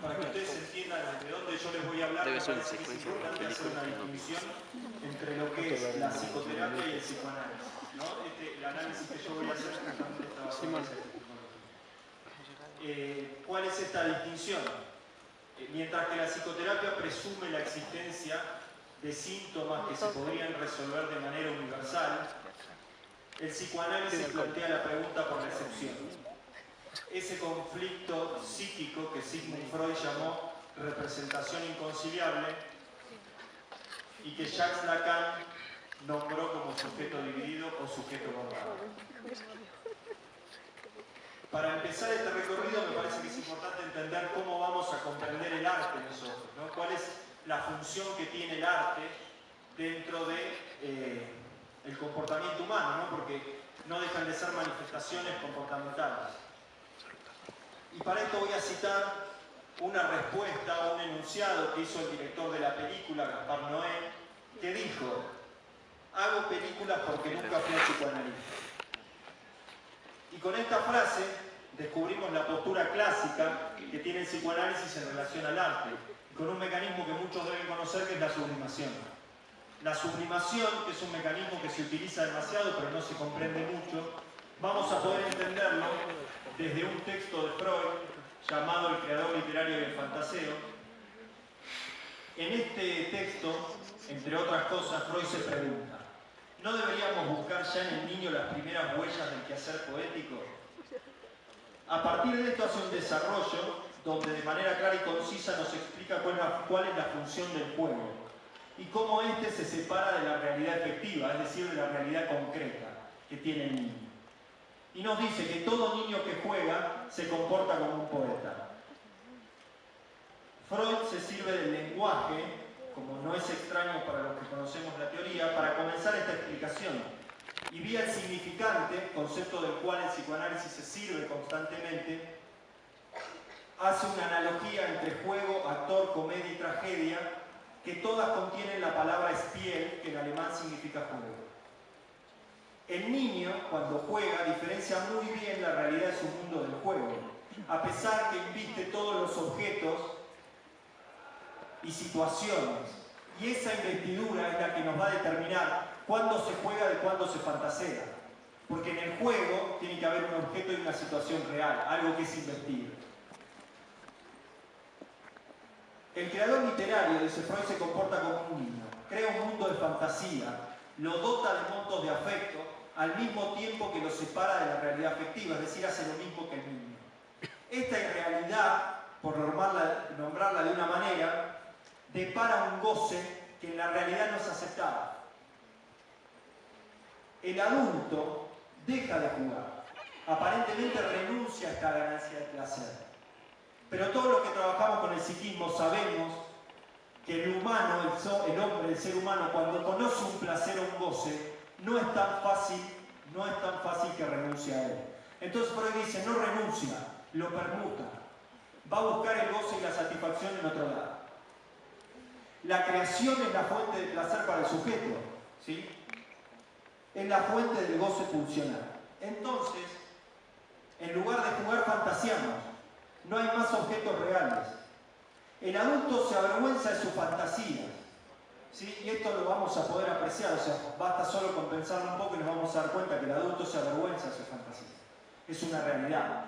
para que ustedes entiendan de dónde yo les voy a hablar. Me parece que es importante hacer una distinción entre lo que es la psicoterapia y el psicoanálisis, ¿no? El análisis que yo voy a hacer es justamente esta base. ¿Cuál es esta distinción? Mientras que la psicoterapia presume la existencia de síntomas que se podrían resolver de manera universal, el psicoanálisis plantea la pregunta por la excepción. Ese conflicto psíquico que Sigmund Freud llamó representación inconciliable y que Jacques Lacan nombró como sujeto dividido o sujeto borrado. Para empezar este recorrido me parece que es importante entender cómo vamos a comprender el arte nosotros, ¿no? ¿Cuál es la función que tiene el arte dentro de el comportamiento humano, ¿no? Porque no dejan de ser manifestaciones comportamentales. Y para esto voy a citar una respuesta o un enunciado que hizo el director de la película, Gaspar Noé, que dijo: hago películas porque nunca fui psicoanalista. Y con esta frase descubrimos la postura clásica que tiene el psicoanálisis en relación al arte, con un mecanismo que muchos deben conocer, que es la sublimación. La sublimación, que es un mecanismo que se utiliza demasiado pero no se comprende mucho, vamos a poder entenderlo desde un texto de Freud llamado El creador literario del fantaseo. En este texto, entre otras cosas, Freud se pregunta: ¿no deberíamos buscar ya en el niño las primeras huellas del quehacer poético? A partir de esto hace un desarrollo donde de manera clara y concisa nos explica cuál es la función del juego y cómo éste se separa de la realidad efectiva, es decir, de la realidad concreta que tiene el niño. Y nos dice que todo niño que juega se comporta como un poeta. Freud se sirve del lenguaje, como no es extraño para los que conocemos la teoría, para comenzar esta explicación. Y vía el significante, concepto del cual el psicoanálisis se sirve constantemente, hace una analogía entre juego, actor, comedia y tragedia, que todas contienen la palabra Spiel, que en alemán significa juego. El niño, cuando juega, diferencia muy bien la realidad de su mundo del juego, a pesar que inviste todos los objetos y situaciones. Y esa investidura es la que nos va a determinar cuándo se juega de cuándo se fantasea. Porque en el juego tiene que haber un objeto y una situación real, algo que es investir. El creador literario, dice Freud, se comporta como un niño. Crea un mundo de fantasía, lo dota de montos de afecto, al mismo tiempo que lo separa de la realidad afectiva, es decir, hace lo mismo que el niño. Esta irrealidad, por nombrarla de una manera, depara un goce que en la realidad no es aceptado. El adulto deja de jugar, aparentemente renuncia a esta ganancia de placer. Pero todos los que trabajamos con el psiquismo sabemos que el humano, el hombre, el ser humano, cuando conoce un placer o un goce, no es tan fácil que renuncie a él. Entonces Freud dice: no renuncia, lo permuta. Va a buscar el goce y la satisfacción en otro lado. La creación es la fuente de placer para el sujeto, ¿sí? Es la fuente del goce pulsional. Entonces, en lugar de jugar, fantaseamos. No hay más objetos reales. El adulto se avergüenza de sus fantasías, ¿sí? Y esto lo vamos a poder apreciar, o sea, basta solo con pensarlo un poco y nos vamos a dar cuenta que el adulto se avergüenza de sus fantasías. Es una realidad.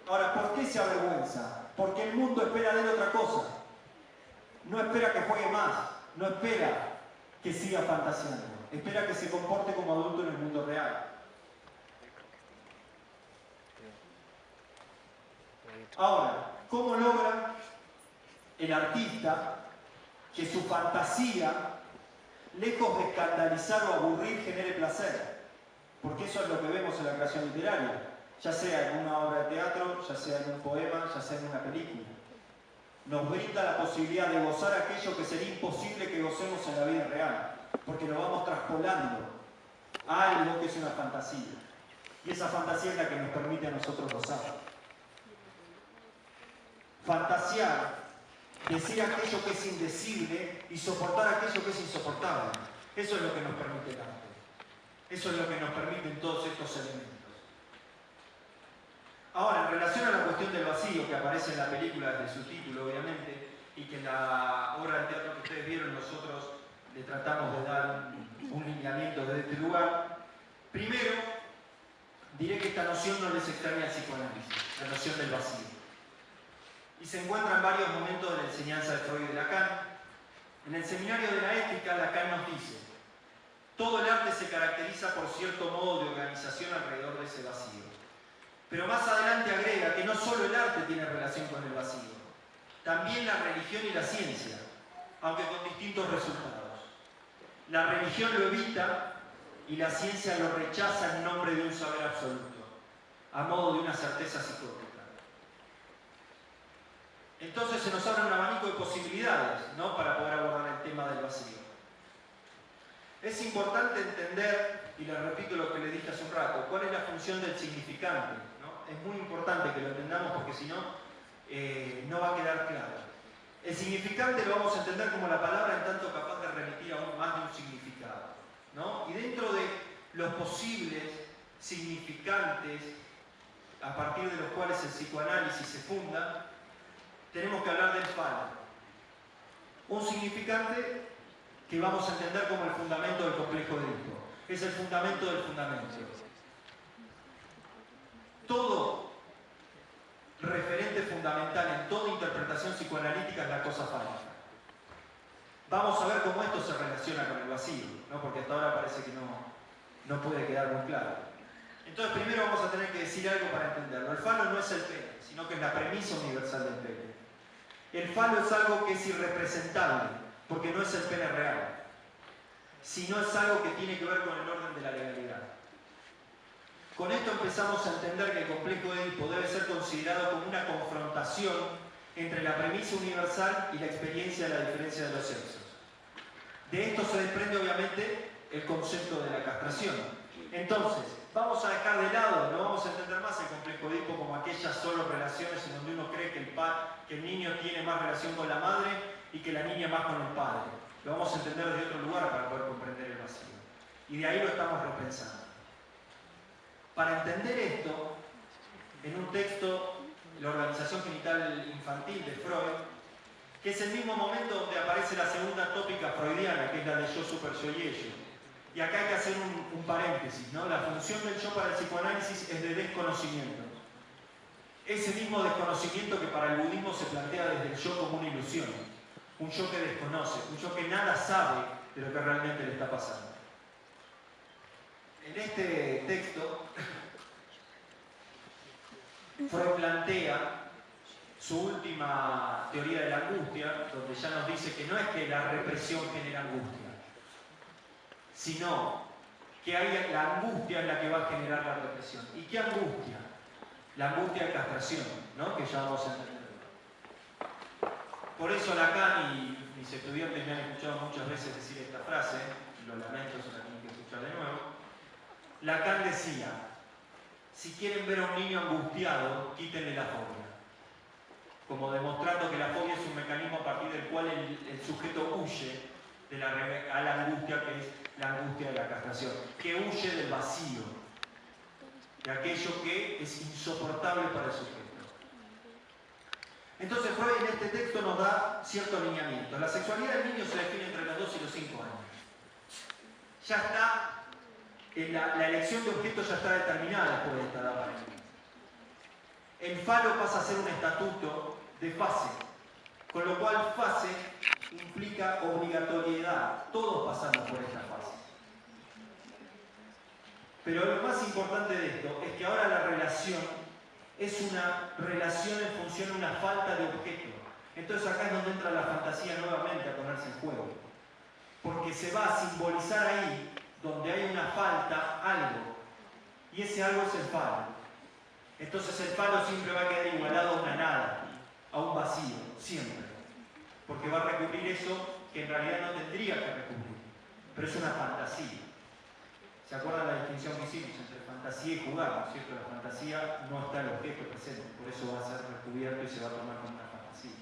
Ahora, ¿por qué se avergüenza? Porque el mundo espera de él otra cosa. No espera que juegue más, no espera que siga fantaseando, espera que se comporte como adulto en el mundo real. Ahora, ¿cómo logra el artista que su fantasía, lejos de escandalizar o aburrir, genere placer? Porque eso es lo que vemos en la creación literaria, ya sea en una obra de teatro, ya sea en un poema, ya sea en una película. Nos brinda la posibilidad de gozar aquello que sería imposible que gocemos en la vida real, porque lo vamos traspolando a algo que es una fantasía. Y esa fantasía es la que nos permite a nosotros gozar. Fantasear, decir aquello que es indecible y soportar aquello que es insoportable. Eso es lo que nos permite el arte. Eso es lo que nos permiten todos estos elementos. Ahora, en relación a la cuestión del vacío, que aparece en la película desde su título, obviamente, y que en la obra de teatro que ustedes vieron nosotros le tratamos de dar un lineamiento desde este lugar, primero diré que esta noción no les extraña al psicoanálisis, la noción del vacío. Y se encuentra en varios momentos de la enseñanza de Freud y de Lacan. En el seminario de la ética, Lacan nos dice: todo el arte se caracteriza por cierto modo de organización alrededor de ese vacío. Pero más adelante agrega que no solo el arte tiene relación con el vacío, también la religión y la ciencia, aunque con distintos resultados. La religión lo evita y la ciencia lo rechaza en nombre de un saber absoluto, a modo de una certeza psicótica. Entonces se nos abre un abanico de posibilidades, ¿no?, para poder abordar el tema del vacío. Es importante entender, y les repito lo que les dije hace un rato, cuál es la función del significante, ¿no? Es muy importante que lo entendamos porque si no, no va a quedar claro. El significante lo vamos a entender como la palabra en tanto capaz de remitir aún más de un significado, ¿no? Y dentro de los posibles significantes a partir de los cuales el psicoanálisis se funda, tenemos que hablar del falo. Un significante que vamos a entender como el fundamento del complejo de Edipo. Es el fundamento del fundamento. Todo referente fundamental en toda interpretación psicoanalítica es la cosa fálica. Vamos a ver cómo esto se relaciona con el vacío, ¿no? Porque hasta ahora parece que no puede quedar muy claro. Entonces primero vamos a tener que decir algo para entenderlo. El falo no es el pene, sino que es la premisa universal del pene. El falo es algo que es irrepresentable, porque no es el pene real, sino es algo que tiene que ver con el orden de la legalidad. Con esto empezamos a entender que el complejo de Edipo debe ser considerado como una confrontación entre la premisa universal y la experiencia de la diferencia de los sexos. De esto se desprende obviamente el concepto de la castración. Entonces, vamos a dejar de lado, no vamos a entender más el complejo de Edipo como aquellas solo relaciones en donde uno cree que el niño tiene más relación con la madre y que la niña más con el padre. Lo vamos a entender desde otro lugar para poder comprender el vacío. Y de ahí lo estamos repensando. Para entender esto, en un texto, La organización genital infantil de Freud, que es el mismo momento donde aparece la segunda tópica freudiana, que es la de yo, super, yo y ello. Y acá hay que hacer un paréntesis, ¿no? La función del yo para el psicoanálisis es de desconocimiento. Ese mismo desconocimiento que para el budismo se plantea desde el yo como una ilusión. Un yo que desconoce, un yo que nada sabe de lo que realmente le está pasando. En este texto, Freud plantea su última teoría de la angustia, donde ya nos dice que no es que la represión genera angustia, sino que la angustia es la que va a generar la represión. ¿Y qué angustia? La angustia de castración, ¿no?, que ya vamos a entender. Por eso Lacan, y mis estudiantes me han escuchado muchas veces decir esta frase, lo lamento, se la tienen que escuchar de nuevo. Lacan decía: si quieren ver a un niño angustiado, quítenle la fobia. Como demostrando que la fobia es un mecanismo a partir del cual el sujeto huye a la angustia, que es la angustia de la castración, que huye del vacío, de aquello que es insoportable para el sujeto. Entonces Freud en este texto nos da cierto alineamiento. La sexualidad del niño se define entre los 2 y los 5 años. Ya está, la elección de objeto ya está determinada después de esta edad para el niño. El falo pasa a ser un estatuto de fase, con lo cual fase implica obligatoriedad. Todos pasamos por esta fase. Pero lo más importante de esto es que ahora la relación es una relación en función de una falta de objeto. Entonces acá es donde entra la fantasía nuevamente a ponerse en juego. Porque se va a simbolizar ahí, donde hay una falta, algo. Y ese algo es el falo. Entonces el falo siempre va a quedar igualado a una nada, a un vacío, siempre. Porque va a recurrir eso que en realidad no tendría que recurrir. Pero es una fantasía. ¿Se acuerdan la distinción que hicimos entre fantasía y jugar? ¿No es cierto? La fantasía no está el objeto presente, por eso va a ser recubierto y se va a tomar como una fantasía.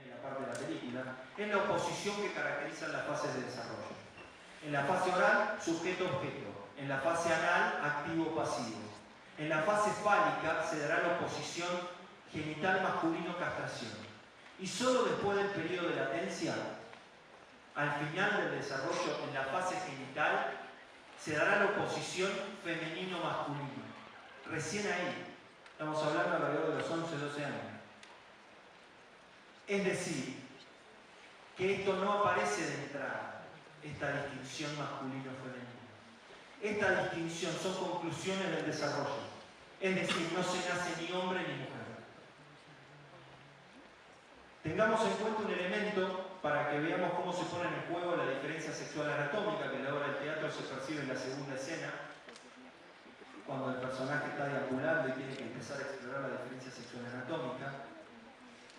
En la parte de la película, es la oposición que caracteriza las fases de desarrollo. En la fase oral, sujeto-objeto. En En la fase anal, activo-pasivo. En la fase fálica se dará la oposición genital masculino-castración. Y solo después del periodo de latencia, al final del desarrollo en la fase genital, se dará la oposición femenino-masculino. Recién ahí, estamos hablando alrededor de los 11-12 años. Es decir, que esto no aparece de entrada, esta distinción masculino-femenino. Esta distinción son conclusiones del desarrollo. Es decir, no se nace ni hombre ni mujer. Tengamos en cuenta un elemento para que veamos cómo se pone en juego la diferencia sexual anatómica, que en la obra del teatro se percibe en la segunda escena, cuando el personaje está deambulando y tiene que empezar a explorar la diferencia sexual anatómica.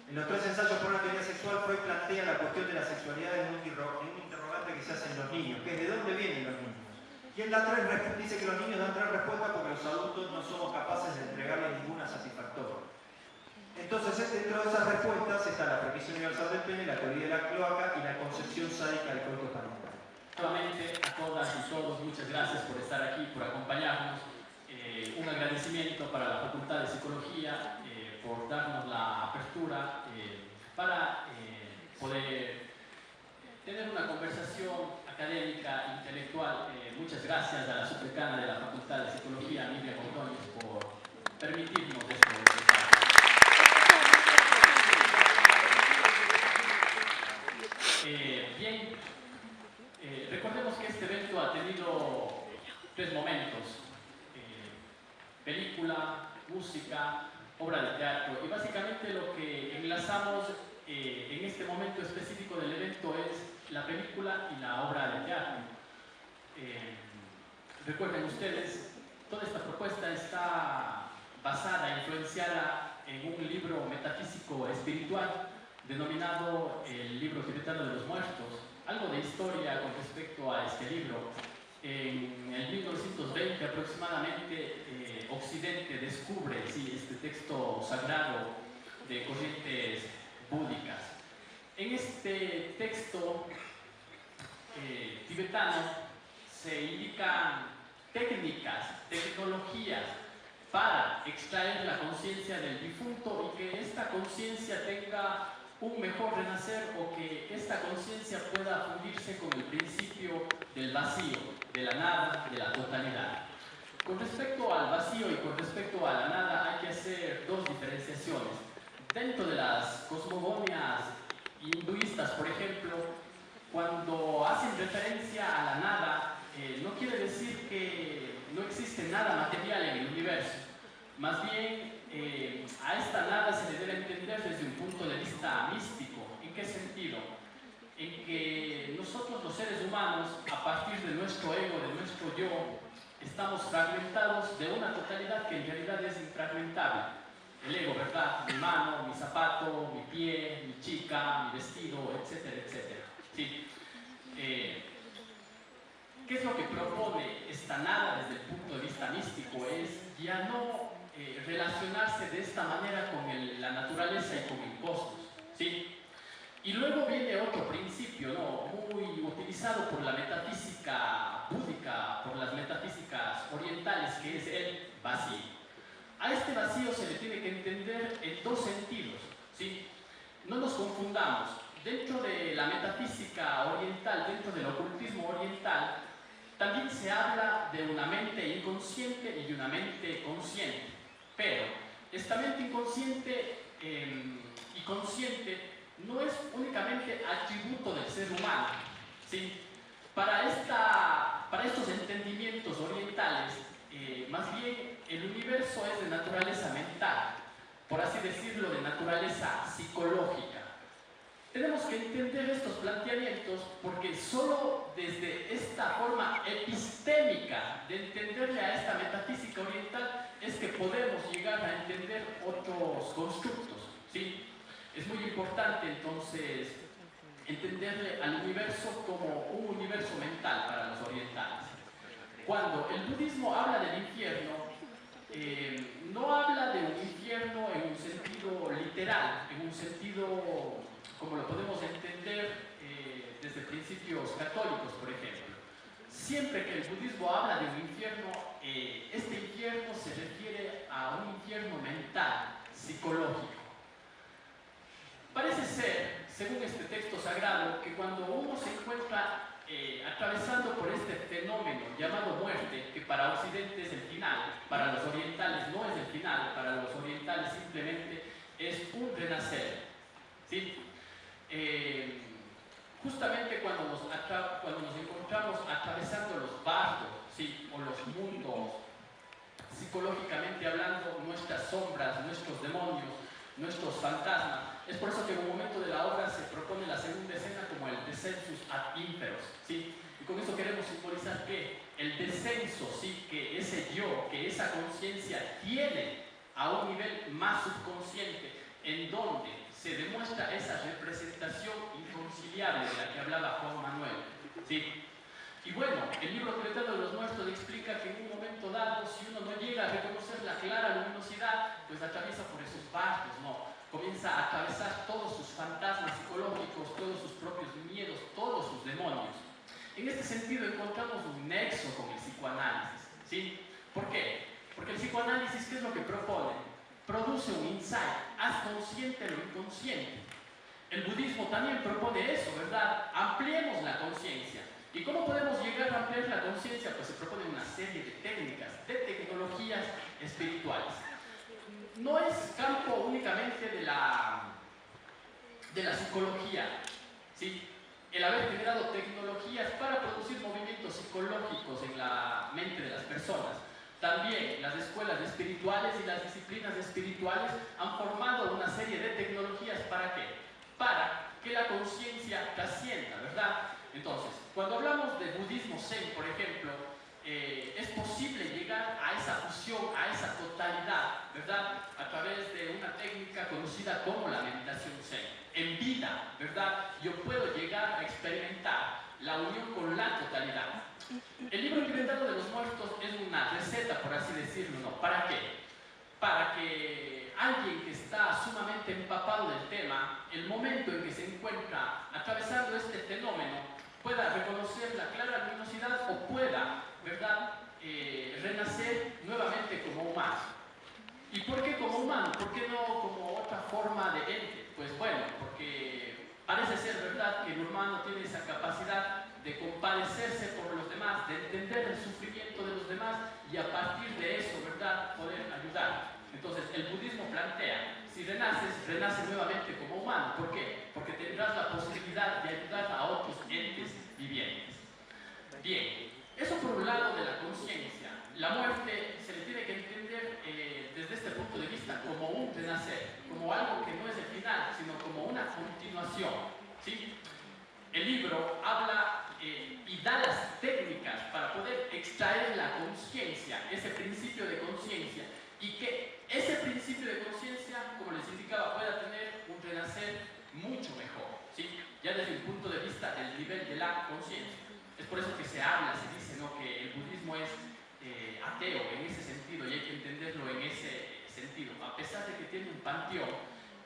En los 3 ensayos por una teoría sexual, Freud plantea la cuestión de la sexualidad en un interrogante que se hace en los niños, que es ¿de dónde vienen los niños? Y él dice que los niños dan 3 respuestas porque los adultos no somos capaces de entregarle ninguna satisfactoria. Entonces, dentro de esas respuestas está la premisa universal del pene, la teoría de la cloaca y la concepción sádica del coito parental. Nuevamente, a todas y todos, muchas gracias por estar aquí, por acompañarnos. Un agradecimiento para la Facultad de Psicología por darnos la apertura para poder tener una conversación académica, intelectual. Muchas gracias a la subdecana de la Facultad de Psicología, Miriam Ordóñez, por permitirnos esto. Bien, recordemos que este evento ha tenido 3 momentos: película, música, obra de teatro, y básicamente lo que enlazamos en este momento específico del evento es la película y la obra de teatro. Recuerden ustedes, toda esta propuesta está basada, influenciada en un libro metafísico espiritual denominado el libro tibetano de los muertos. Algo de historia con respecto a este libro. En el 1920 aproximadamente, Occidente descubre este texto sagrado de corrientes búdicas. En este texto tibetano se indican técnicas, tecnologías para extraer la conciencia del difunto y que esta conciencia tenga un mejor renacer, o que esta conciencia pueda fundirse con el principio del vacío, de la nada, de la totalidad. Con respecto al vacío y con respecto a la nada hay que hacer 2 diferenciaciones. Dentro de las cosmogonias hinduistas, por ejemplo, cuando hacen referencia a la nada, no quiere decir que no existe nada material en el universo. Más bien, a esta nada se le debe entender desde un punto de vista místico. ¿En qué sentido? En que nosotros los seres humanos, a partir de nuestro ego, de nuestro yo, estamos fragmentados de una totalidad que en realidad es infragmentable. El ego, ¿verdad? Mi mano, mi zapato, mi pie, mi chica, mi vestido, etcétera, etcétera. ¿Sí? ¿Qué es lo que propone esta nada desde el punto de vista místico? Es ya no relacionarse de esta manera con la naturaleza y con el cosmos, ¿sí? Y luego viene otro principio, ¿no?, muy utilizado por la metafísica búdica, por las metafísicas orientales, que es el vacío. A este vacío se le tiene que entender en 2 sentidos, ¿sí? No nos confundamos. Dentro de la metafísica oriental, dentro del ocultismo oriental, también se habla de una mente inconsciente y de una mente consciente. Pero esta mente inconsciente y consciente no es únicamente atributo del ser humano, ¿sí? Para estos entendimientos orientales, más bien el universo es de naturaleza mental, por así decirlo, de naturaleza psicológica. Tenemos que entender estos planteamientos porque solo desde esta forma epistémica de entenderle a esta metafísica oriental es que podemos llegar a entender otros constructos, ¿sí? Es muy importante entonces entenderle al universo como un universo mental para los orientales. Cuando el budismo habla del infierno, no habla de un infierno en un sentido literal, en un sentido como lo podemos entender desde principios católicos, por ejemplo, siempre que el budismo habla de un infierno, este infierno se refiere a un infierno mental, psicológico. Parece ser, según este texto sagrado, que cuando uno se encuentra atravesando por este fenómeno llamado muerte, que para Occidente es el final, para los orientales no es el final, para los orientales simplemente es un renacer, ¿sí? Justamente cuando nos encontramos atravesando los bardos, ¿sí? O los mundos, psicológicamente hablando, nuestras sombras, nuestros demonios, nuestros fantasmas, es por eso que en un momento de la obra se propone la segunda escena como el descensus ad inferos, ¿sí? Y con eso queremos simbolizar que el descenso, ¿sí? Que ese yo, que esa conciencia tiene a un nivel más subconsciente, en donde se demuestra esa representación inconciliable de la que hablaba Juan Manuel, ¿sí? Y bueno, el libro Tratado de los Muertos explica que en un momento dado, si uno no llega a reconocer la clara luminosidad, pues atraviesa por esos bardos, ¿no? Comienza a atravesar todos sus fantasmas psicológicos, todos sus propios miedos, todos sus demonios. En este sentido encontramos un nexo con el psicoanálisis, ¿sí? ¿Por qué? Porque el psicoanálisis, ¿qué es lo que propone? Produce un insight, haz consciente lo inconsciente. El budismo también propone eso, ¿verdad? Ampliemos la conciencia. ¿Y cómo podemos llegar a ampliar la conciencia? Pues se propone una serie de técnicas, de tecnologías espirituales. No es campo únicamente de la psicología, ¿sí? El haber generado tecnologías para producir movimientos psicológicos en la mente de las personas. También las escuelas espirituales y las disciplinas espirituales han formado una serie de tecnologías ¿para qué? Para que la conciencia trascienda, ¿verdad? Entonces, cuando hablamos de budismo zen, por ejemplo, es posible llegar a esa fusión, a esa totalidad, ¿verdad? A través de una técnica conocida como la meditación zen. En vida, ¿verdad? Yo puedo llegar a experimentar la unión con la totalidad. El libro Inventado de los Muertos es una receta, por así decirlo, ¿no? ¿Para qué? Para que alguien que está sumamente empapado del tema, el momento en que se encuentra atravesando este fenómeno, pueda reconocer la clara luminosidad o pueda, ¿verdad?, renacer nuevamente como humano. ¿Y por qué como humano? ¿Por qué no como otra forma de ente? Pues bueno, porque parece ser verdad que el humano tiene esa capacidad de compadecerse por los demás, de entender el sufrimiento de los demás y a partir de eso, ¿verdad?, poder ayudar. Entonces, el budismo plantea, si renaces, renace nuevamente como humano. ¿Por qué? Porque tendrás la posibilidad de ayudar a otros entes vivientes. Bien, eso por un lado de la conciencia. La muerte se le tiene que entender desde este punto de vista como un renacer, como algo que no es el final, sino como una continuación, ¿sí? El libro habla y da las técnicas para poder extraer la conciencia, ese principio de conciencia, y que ese principio de conciencia, como les indicaba, pueda tener un renacer mucho mejor, ¿sí? Ya desde el punto de vista del nivel de la conciencia. Es por eso que se habla, se dice, ¿no?, que el budismo es ateo en ese sentido, y hay que entenderlo en ese sentido. A pesar de que tiene un panteón,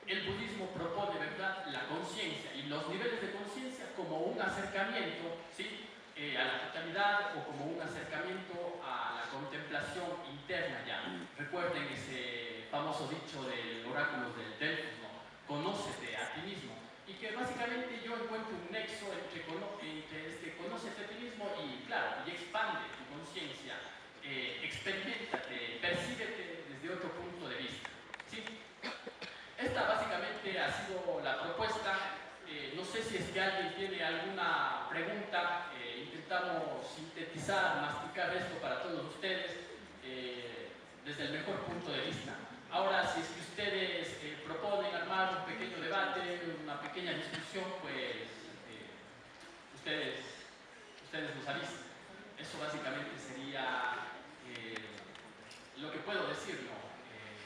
el budismo propone, ¿verdad?, la conciencia y los niveles de conciencia como un acercamiento, ¿sí?, a la totalidad o como un acercamiento a la contemplación interna ya. Recuerden ese famoso dicho del oráculo del Delfos, ¿no? Conócete a ti mismo. Y que básicamente yo encuentro un nexo entre conócete a ti mismo y, claro, y expande tu conciencia, experiméntate, percíbete desde otro punto de vista, ¿sí? Esta básicamente ha sido la propuesta. No sé si es que alguien tiene alguna pregunta. Intentamos sintetizar, masticar esto para todos ustedes desde el mejor punto de vista. Ahora, si es que ustedes proponen armar un pequeño debate, una pequeña discusión, pues ustedes nos avisan. Eso básicamente sería lo que puedo decir, ¿no?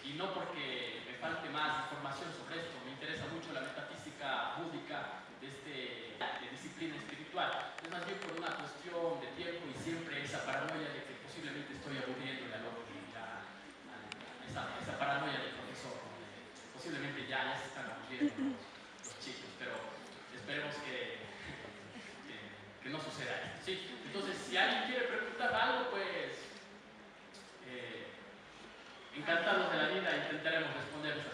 Y no porque me falte más información sobre esto, me interesa mucho la metafísica búdica de disciplina espiritual. Es más bien por una cuestión de tiempo y siempre esa paranoia de que posiblemente estoy aburriendo esa paranoia del profesor, ¿no? Posiblemente ya se están aburriendo los chicos, pero esperemos que no suceda esto, ¿sí? Entonces, si alguien quiere preguntar algo, pues encantados de la vida intentaremos responder esas